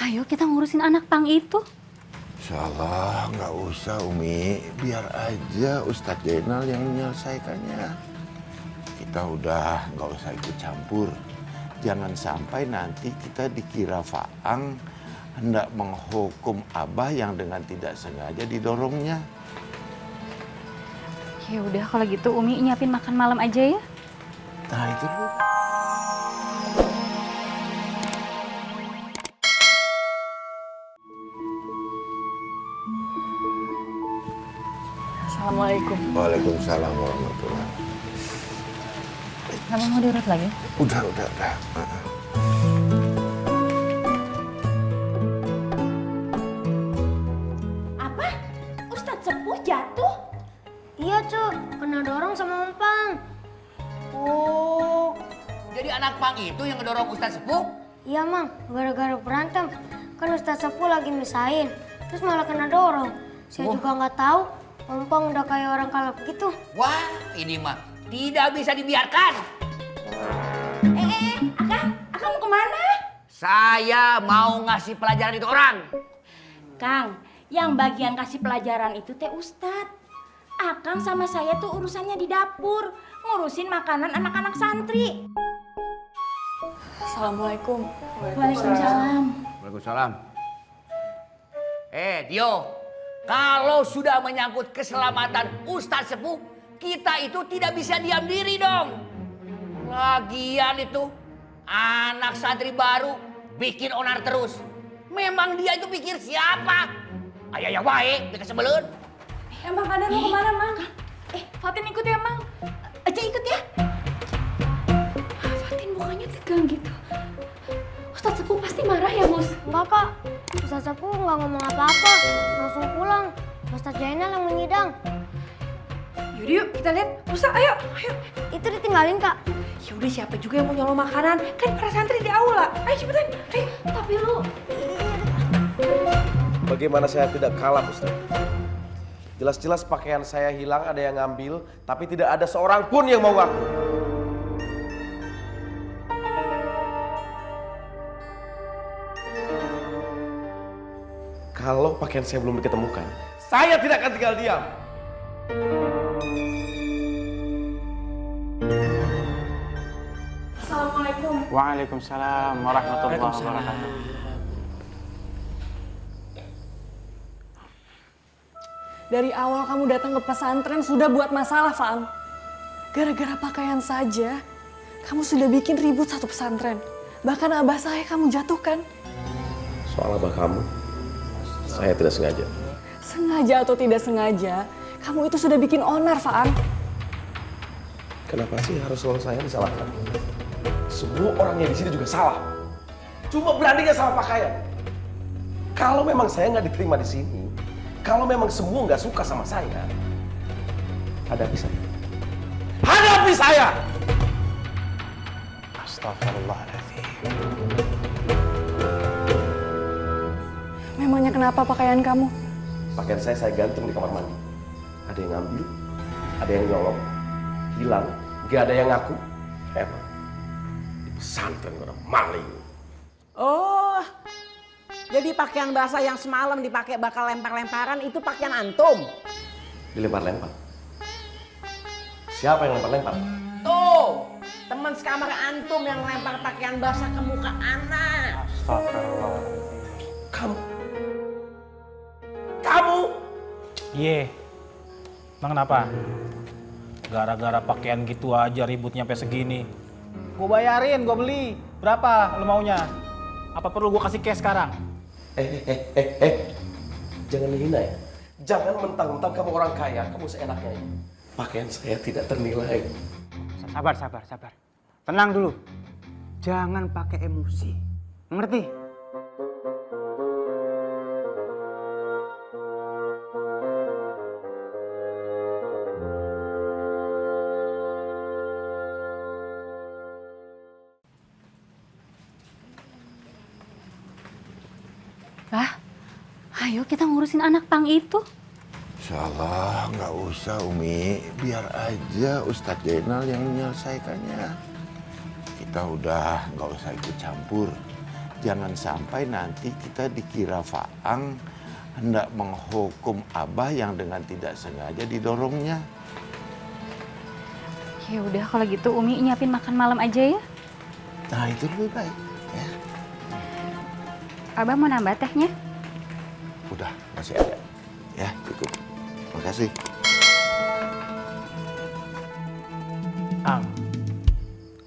Ayo kita ngurusin anak pang itu. Insyaallah nggak usah Umi, biar aja Ustadz Jainal yang menyelesaikannya. Kita udah nggak usah ikut campur. Jangan sampai nanti kita dikira Faang hendak menghukum Abah yang dengan tidak sengaja didorongnya. Ya udah kalau gitu Umi nyiapin makan malam aja ya. Nah itu Bu. Assalamualaikum. Waalaikumsalam warahmatullahi. Kamu mau diurut lagi? Udah. Apa? Ustadz Sepuh jatuh? Iya, Cuk. Kena dorong sama Empang. Oh, jadi anak pang itu yang ngedorong Ustadz Sepuh? Iya, Mang. Gara-gara berantem. Kan Ustadz Sepuh lagi misahin. Terus malah kena dorong. Saya juga nggak tahu. Empang udah kayak orang kalap gitu. Wah, ini mah tidak bisa dibiarkan. Akang mau kemana? Saya mau ngasih pelajaran itu orang. Kang, yang bagian kasih pelajaran itu teh Ustadz. Akang sama saya tuh urusannya di dapur. Ngurusin makanan anak-anak santri. Assalamualaikum. Waalaikumsalam. Waalaikumsalam. Tio, kalau sudah menyangkut keselamatan Ustadz Sepuh, kita itu tidak bisa diam diri dong. Lagian itu anak santri baru bikin onar terus. Memang dia itu pikir siapa? Ayah baik, dia kesebelun. Emang Kadar mau kemana, Mang? Fatin ikut ya, Mang. Aja ikut ya. Fatin mukanya tegang gitu. Ustadz Sepuh pasti marah ya, Mus? Enggak, Kak. Ustadz Sepuh nggak ngomong apa-apa. Langsung pulang. Ustadz Jainal yang menyidang. Yaudah yuk kita lihat. Musa, ayo. Itu ditinggalin, Kak. Ya udah siapa juga yang mau nyolong makanan? Kan para santri di aula. Ayo cepetan. Ayo. Tapi lu... Bagaimana saya tidak kalah, Ustaz? Jelas-jelas pakaian saya hilang, ada yang ngambil, tapi tidak ada seorang pun yang mau ngaku. Kalau pakaian saya belum diketemukan, saya tidak akan tinggal diam. Assalamualaikum. Waalaikumsalam warahmatullahi wabarakatuh. Dari awal kamu datang ke pesantren sudah buat masalah, Faang. Gara-gara pakaian saja, kamu sudah bikin ribut satu pesantren. Bahkan abah saya kamu jatuhkan. Soal abah kamu, saya tidak sengaja. Sengaja atau tidak sengaja, kamu itu sudah bikin onar, Faang. Kenapa sih harus selalu saya disalahkan? Semua orang yang di sini juga salah. Cuma beraninya salah pakaian. Kalau memang saya nggak diterima di sini, kalau memang semua nggak suka sama saya, hadapi saya. Hadapi saya! Astagfirullahaladzim. Memangnya kenapa pakaian kamu? Pakaian saya gantung di kamar mandi. Ada yang ngambil, ada yang nyolong, hilang, nggak ada yang ngaku. Emang di pesantren orang maling. Oh, jadi pakaian basah yang semalam dipakai bakal lempar-lemparan itu pakaian antum? Dilempar-lempar. Siapa yang lempar-lempar? Tuh, teman sekamar antum yang lempar pakaian basah ke muka anak. Astagfirullahaladzim. Kamu? Iya. Emang kenapa? Gara-gara pakaian gitu aja ributnya sampai segini. Gue bayarin, gue beli. Berapa lu maunya? Apa perlu gue kasih cash sekarang? Jangan menghina ya. Jangan mentang-mentang kamu orang kaya, kamu seenaknya ya. Pakaian saya tidak ternilai. Sabar. Tenang dulu. Jangan pakai emosi. Ngerti? Bah, ayo kita ngurusin anak pang itu. Insyaallah nggak usah Umi, biar aja Ustadz Jainal yang menyelesaikannya. Kita udah nggak usah ikut campur. Jangan sampai nanti kita dikira Faang hendak menghukum Abah yang dengan tidak sengaja didorongnya. Ya udah kalau gitu Umi nyiapin makan malam aja ya. Nah itu lebih baik ya. Abah mau nambah tehnya? Udah masih ada. Ya cukup. Makasih. Ang,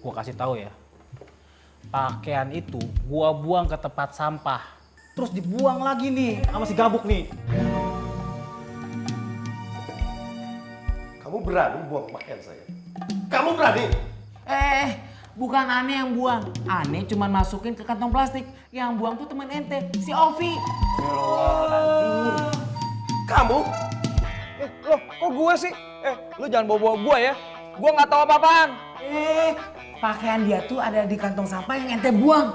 gua kasih tahu ya. Pakaian itu gua buang ke tempat sampah. Terus dibuang lagi nih sama si Gabuk nih. Kamu berani buang pakaian saya? Kamu berani? Bukan Ane yang buang. Ane cuma masukin ke kantong plastik. Yang buang tuh teman ente, si Ovi. Kamu? Loh, kok gue sih? Lu jangan bawa-bawa gue ya. Gue nggak tahu apa-apaan. Pakaian dia tuh ada di kantong sampah yang ente buang.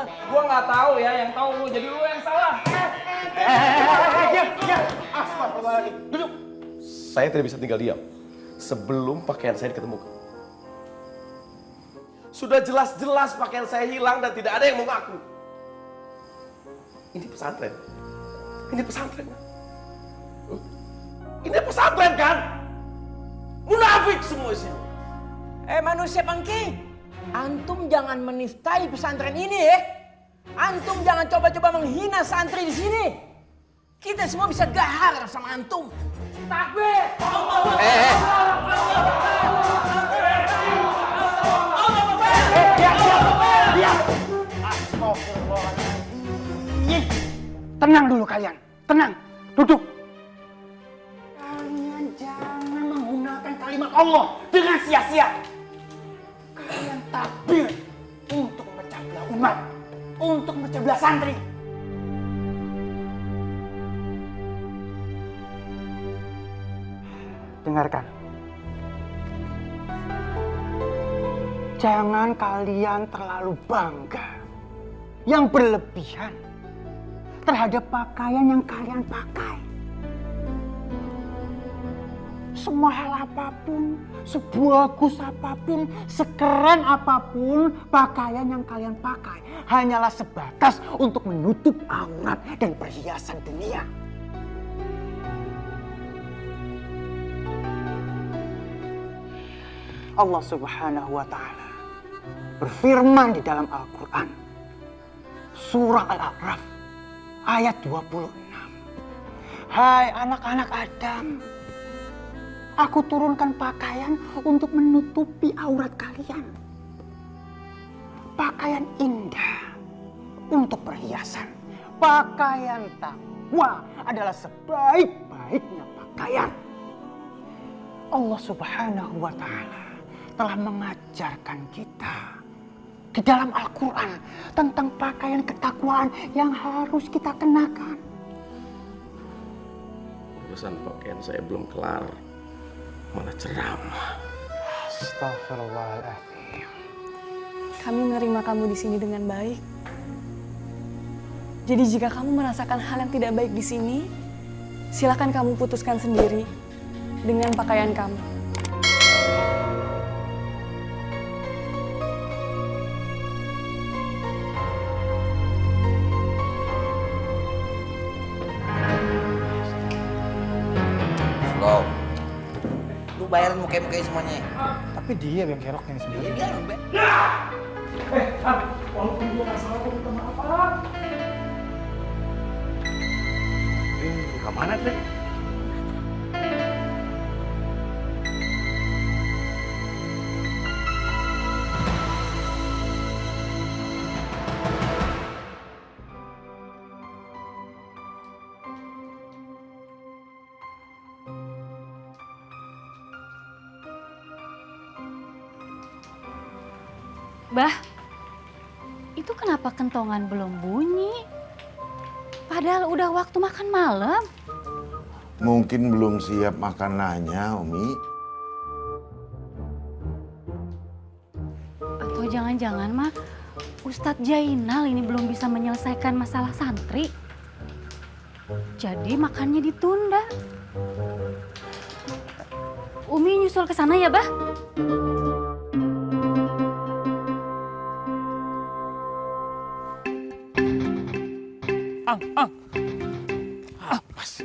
Gue nggak tahu ya, yang tahu lu. Jadi lu yang salah. Diam. Astagfirullahaladzim. Duduk. Saya tidak bisa tinggal diam sebelum pakaian saya diketemukan. Sudah jelas-jelas pakaian saya hilang dan tidak ada yang mau ngaku. Ini pesantren. Ini pesantren. Ini pesantren kan? Munafik semua isinya. Manusia pengki. Antum jangan menistai pesantren ini ya. Antum jangan coba-coba menghina santri di sini. Kita semua bisa gahar sama antum. Takbir! Diam. Tenang dulu kalian. Tenang. Duduk. Kalian jangan menggunakan kalimat Allah dengan sia-sia. Kalian takbir untuk memecah belah umat, untuk memecah belah santri. Dengarkan. Jangan kalian terlalu bangga yang berlebihan terhadap pakaian yang kalian pakai. Semua hal apapun, sebagus apapun, sekeren apapun pakaian yang kalian pakai hanyalah sebatas untuk menutup aurat dan perhiasan dunia. Allah Subhanahu wa Ta'ala berfirman di dalam Al-Quran, Surah Al-A'raf ayat 26. Hai anak-anak Adam, aku turunkan pakaian untuk menutupi aurat kalian. Pakaian indah untuk perhiasan. Pakaian takwa adalah sebaik-baiknya pakaian. Allah Subhanahu wa Ta'ala telah mengajarkan kita di dalam Al-Quran tentang pakaian ketakwaan yang harus kita kenakan. Urusan pakaian saya belum kelar, malah ceramah. Astagfirullahaladzim. Kami menerima kamu di sini dengan baik. Jadi jika kamu merasakan hal yang tidak baik di sini, silakan kamu putuskan sendiri dengan pakaian kamu. Slow. Lu bayarin muka-muka semuanya. Tapi dia yang keroknya sendiri. Dia Walaupun gue gak salah, gue minta maaf. Kemana sih? Bah, itu kenapa kentongan belum bunyi? Padahal udah waktu makan malam. Mungkin belum siap makanannya, Umi. Atau jangan-jangan mah Ustadz Jainal ini belum bisa menyelesaikan masalah santri. Jadi makannya ditunda. Umi nyusul ke sana ya, Bah? Apa sih?